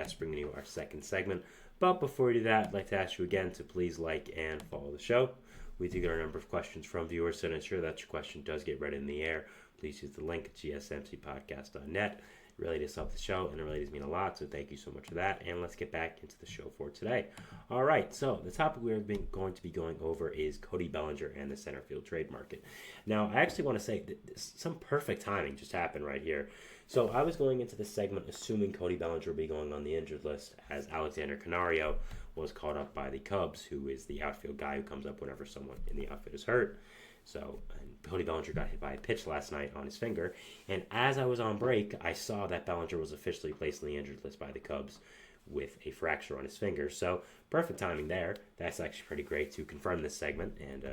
Podcast, bringing you our second segment. But before we do that, I'd like to ask you again to please like and follow the show. We do get a number of questions from viewers, so to ensure that your question does get read in the air, please use the link at gsmcpodcast.net. It really does help the show, and it really does mean a lot, so thank you so much for that. And let's get back into the show for today. All right, so the topic we're going to be going over is Cody Bellinger and the center field trade market. Now, I actually want to say that some perfect timing just happened right here. So I was going into this segment assuming Cody Bellinger would be going on the injured list, as Alexander Canario was caught up by the Cubs, who is the outfield guy who comes up whenever someone in the outfield is hurt. So Cody Bellinger got hit by a pitch last night on his finger, and as I was on break, I saw that Bellinger was officially placed on the injured list by the Cubs with a fracture on his finger. So perfect timing there. That's actually pretty great to confirm this segment and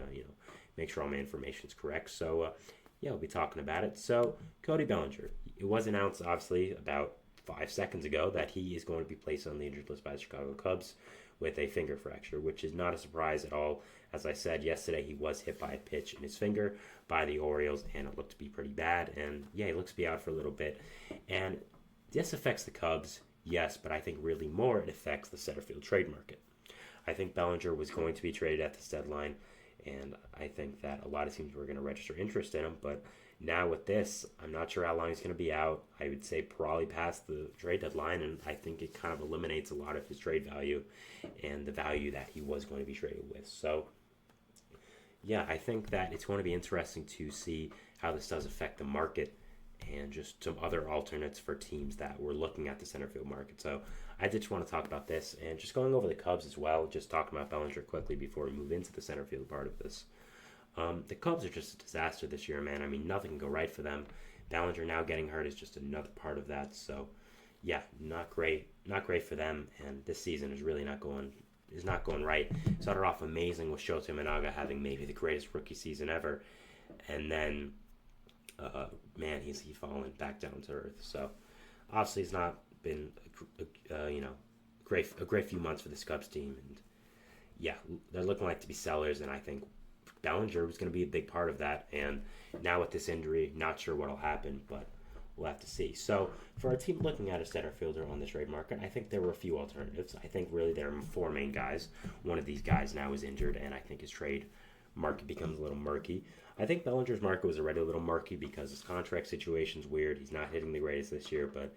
make sure all my information is correct. So we'll be talking about it. So Cody Bellinger, it was announced obviously about 5 seconds ago that he is going to be placed on the injured list by the Chicago Cubs with a finger fracture, which is not a surprise at all. As I said yesterday, he was hit by a pitch in his finger by the Orioles, and it looked to be pretty bad. And he looks to be out for a little bit. And this affects the Cubs, yes, but I think really more it affects the center field trade market. I think Bellinger was going to be traded at this deadline, and I think that a lot of teams were going to register interest in him. But now with this, I'm not sure how long he's going to be out. I would say probably past the trade deadline, and I think it kind of eliminates a lot of his trade value and the value that he was going to be traded with. So, I think that it's going to be interesting to see how this does affect the market and just some other alternates for teams that were looking at the center field market. So I did just want to talk about this and just going over the Cubs as well, just talking about Bellinger quickly before we move into the center field part of this. The Cubs are just a disaster this year, man. I mean, nothing can go right for them. Bellinger now getting hurt is just another part of that. So, not great. Not great for them. And this season is really not going right. Started off amazing with Shota Imanaga having maybe the greatest rookie season ever. And then, he's fallen back down to earth. So, obviously, it's not been a great few months for this Cubs team. And, they're looking like to be sellers, and I think Bellinger was going to be a big part of that, and now with this injury, not sure what will happen, but we'll have to see. So for a team looking at a center fielder on the trade market, I think there were a few alternatives. I think really there are four main guys. One of these guys now is injured, and I think his trade market becomes a little murky. I think Bellinger's market was already a little murky because his contract situation's weird. He's not hitting the greatest this year, but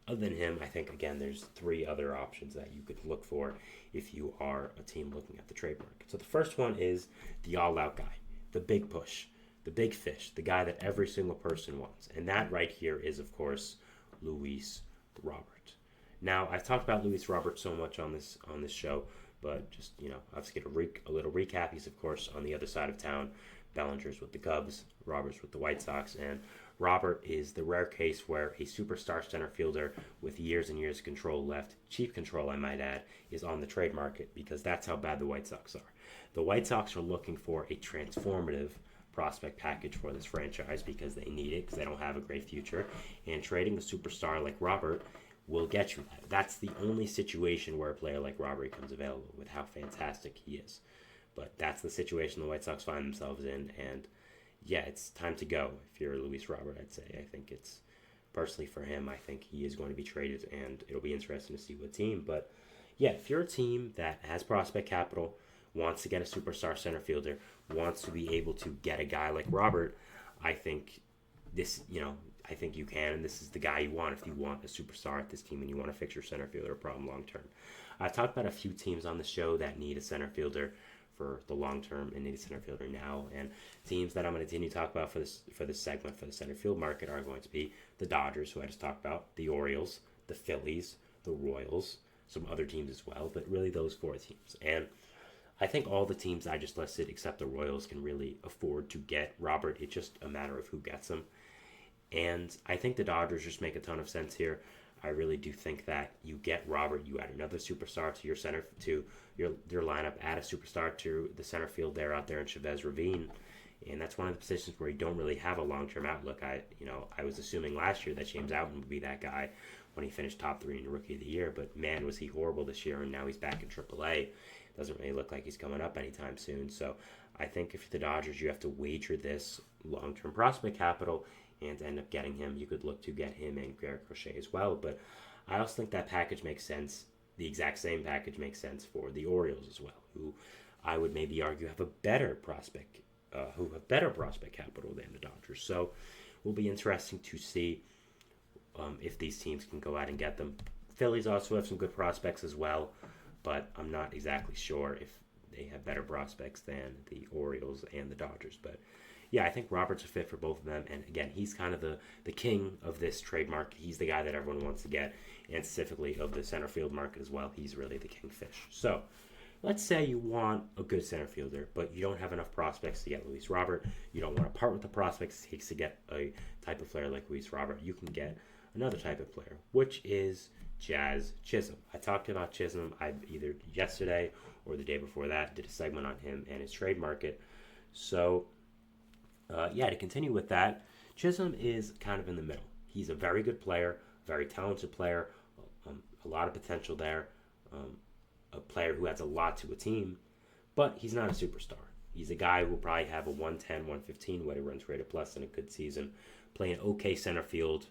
other than him, I think, again, there's three other options that you could look for if you are a team looking at the trade market. So the first one is the all-out guy, the big push, the big fish, the guy that every single person wants. And that right here is, of course, Luis Robert. Now, I've talked about Luis Robert so much on this show, but just, I'll just get a little recap. He's, of course, on the other side of town. Bellinger's with the Cubs, Robert's with the White Sox, and Robert is the rare case where a superstar center fielder with years and years of control left, cheap control I might add, is on the trade market because that's how bad the White Sox are. The White Sox are looking for a transformative prospect package for this franchise because they need it because they don't have a great future, and trading a superstar like Robert will get you that. That's the only situation where a player like Robert becomes available with how fantastic he is. But that's the situation the White Sox find themselves in, and it's time to go if you're Luis Robert, I'd say. I think it's, personally for him, I think he is going to be traded, and it'll be interesting to see what team. But, if you're a team that has prospect capital, wants to get a superstar center fielder, wants to be able to get a guy like Robert, I think this, I think you can, and this is the guy you want if you want a superstar at this team and you want to fix your center fielder problem long term. I've talked about a few teams on the show that need a center fielder for the long term and need a center fielder now, and teams that I'm going to continue to talk about for this segment for the center field market are going to be the Dodgers, who I just talked about, the Orioles, the Phillies, the Royals, some other teams as well, but really those four teams. And I think all the teams I just listed except the Royals can really afford to get Robert. It's just a matter of who gets him, and I think the Dodgers just make a ton of sense here. I really do think that you get Robert, you add another superstar to your center, to your lineup, add a superstar to the center field there out there in Chavez Ravine, and that's one of the positions where you don't really have a long-term outlook. I was assuming last year that James Outton would be that guy when he finished top 3 in the Rookie of the Year, but man, was he horrible this year, and now he's back in AAA. Doesn't really look like he's coming up anytime soon. So I think if you're the Dodgers, you have to wager this long-term prospect capital and end up getting him. You could look to get him and Garrett Crochet as well, but I also think that package makes sense. The exact same package makes sense for the Orioles as well, who I would maybe argue have a better prospect, who have better prospect capital than the Dodgers. So it will be interesting to see if these teams can go out and get them. Phillies also have some good prospects as well, but I'm not exactly sure if they have better prospects than the Orioles and the Dodgers. But yeah, I think Robert's a fit for both of them. And again, he's kind of the king of this trade market. He's the guy that everyone wants to get, and specifically of the center field market as well. He's really the kingfish. So let's say you want a good center fielder, but you don't have enough prospects to get Luis Robert. You don't want to part with the prospects it takes to get a type of player like Luis Robert. You can get another type of player, which is Jazz Chisholm. I talked about Chisholm either yesterday or the day before that, did a segment on him and his trade market. So, to continue with that, Chisholm is kind of in the middle. He's a very good player, very talented player, a lot of potential there, a player who adds a lot to a team, but he's not a superstar. He's a guy who will probably have a 110, 115 weighted runs rated plus in a good season, playing okay center field.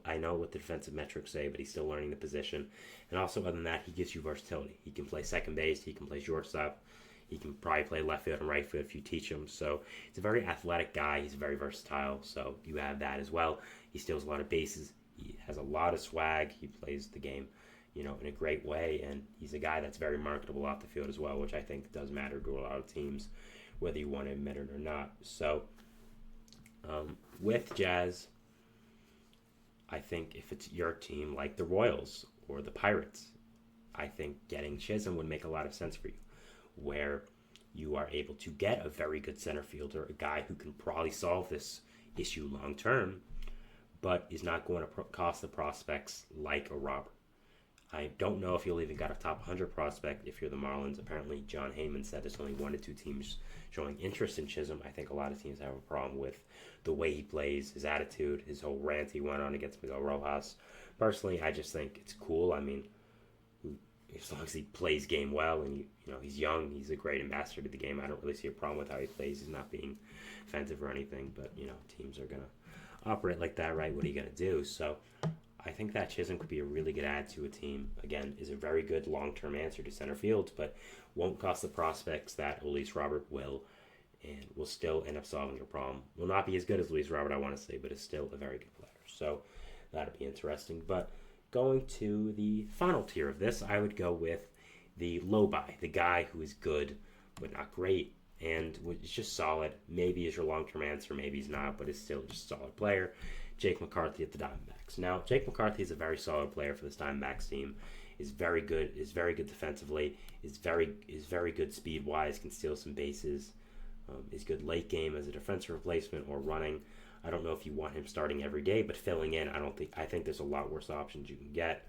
I know what the defensive metrics say, but he's still learning the position. And also, other than that, he gives you versatility. He can play second base. He can play shortstop. He can probably play left field and right field if you teach him. So he's a very athletic guy. He's very versatile. So you have that as well. He steals a lot of bases. He has a lot of swag. He plays the game, in a great way. And he's a guy that's very marketable off the field as well, which I think does matter to a lot of teams, whether you want to admit it or not. So with Jazz, I think if it's your team like the Royals or the Pirates, I think getting Chisholm would make a lot of sense for you, where you are able to get a very good center fielder, a guy who can probably solve this issue long term, but is not going to cost the prospects like a Robert. I don't know if you'll even get a top 100 prospect if you're the Marlins. Apparently, John Heyman said there's only 1 to 2 teams showing interest in Chisholm. I think a lot of teams have a problem with the way he plays, his attitude, his whole rant he went on against Miguel Rojas. Personally, I just think it's cool. I mean, as long as he plays game well and he's young, he's a great ambassador to the game. I don't really see a problem with how he plays. He's not being offensive or anything, but teams are gonna operate like that, right? What are you gonna do? So I think that Chisholm could be a really good add to a team. Again, is a very good long-term answer to center field, but won't cost the prospects that Luis Robert will, and will still end up solving your problem. Will not be as good as Luis Robert, I want to say, but is still a very good player. So that'll be interesting. But going to the final tier of this, I would go with the low buy, the guy who is good but not great, and is just solid. Maybe is your long-term answer, maybe he's not, but is still just a solid player. Jake McCarthy at the Diamondbacks. Now, Jake McCarthy is a very solid player for this Diamondbacks team. Is very good defensively. Is very good speed-wise. Can steal some bases. Is good late game as a defensive replacement or running. I don't know if you want him starting every day, but filling in, I think there's a lot worse options you can get.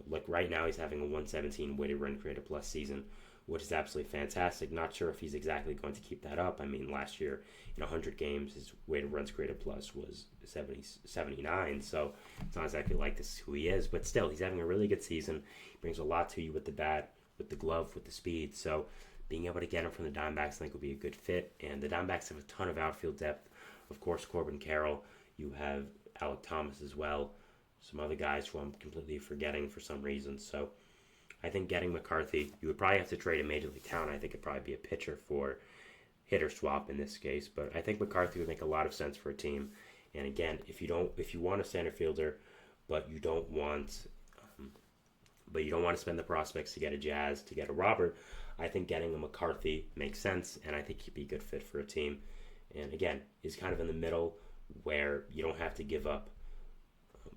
Like right now he's having a 117 weighted run created plus season, which is absolutely fantastic. Not sure if he's exactly going to keep that up. I mean, last year in 100 games, his weighted runs created plus was 79. So it's not exactly like this is who he is, but still, he's having a really good season. He brings a lot to you with the bat, with the glove, with the speed. So being able to get him from the Diamondbacks, I think, would be a good fit. And the Diamondbacks have a ton of outfield depth. Of course, Corbin Carroll. You have Alec Thomas as well. Some other guys who I'm completely forgetting for some reason. So I think getting McCarthy, you would probably have to trade a Major League talent. I think it'd probably be a pitcher for hitter swap in this case. But I think McCarthy would make a lot of sense for a team. And again, if you want a center fielder, but you don't want to spend the prospects to get a Jazz, to get a Robert, I think getting a McCarthy makes sense, and I think he'd be a good fit for a team. And again, he's kind of in the middle where you don't have to give up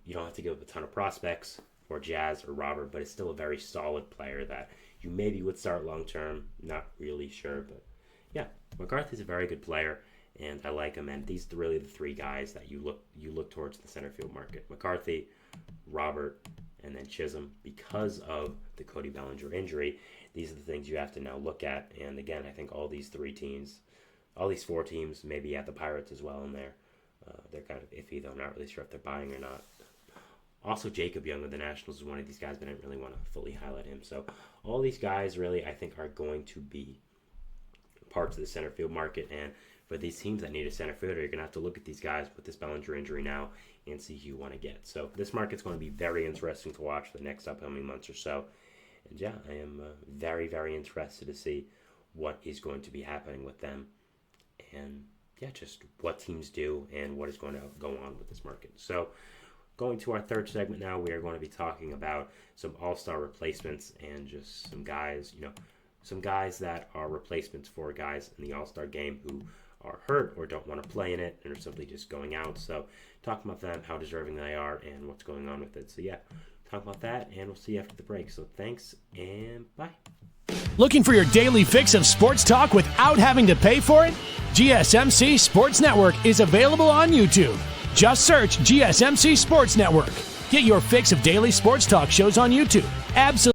a ton of prospects for Jazz or Robert, but it's still a very solid player that you maybe would start long term. Not really sure, but yeah, McCarthy's a very good player, and I like him. And these are really the 3 guys that you look towards the center field market: McCarthy, Robert, and then Chisholm. Because of the Cody Bellinger injury, these are the things you have to now look at. And again, I think all these 4 teams, maybe at the Pirates as well in there, they're kind of iffy, though. I'm not really sure if they're buying or not. Also, Jacob Young of the Nationals is one of these guys, but I didn't really want to fully highlight him. So all these guys really, I think, are going to be parts of the center field market. And for these teams that need a center fielder, you're going to have to look at these guys with this Bellinger injury now and see who you want to get. So this market's going to be very interesting to watch the next upcoming months or so. And yeah, I am very, very interested to see what is going to be happening with them. And yeah, just what teams do and what is going to go on with this market. So going to our third segment now, we are going to be talking about some all-star replacements and just some guys, some guys that are replacements for guys in the all-star game who are hurt or don't want to play in it and are simply just going out. So talking about them, how deserving they are, and what's going on with it. So yeah, talk about that, and we'll see you after the break. So thanks, and bye. Looking for your daily fix of sports talk without having to pay for it? GSMC Sports Network is available on YouTube. Just search GSMC Sports Network. Get your fix of daily sports talk shows on YouTube. Absolutely.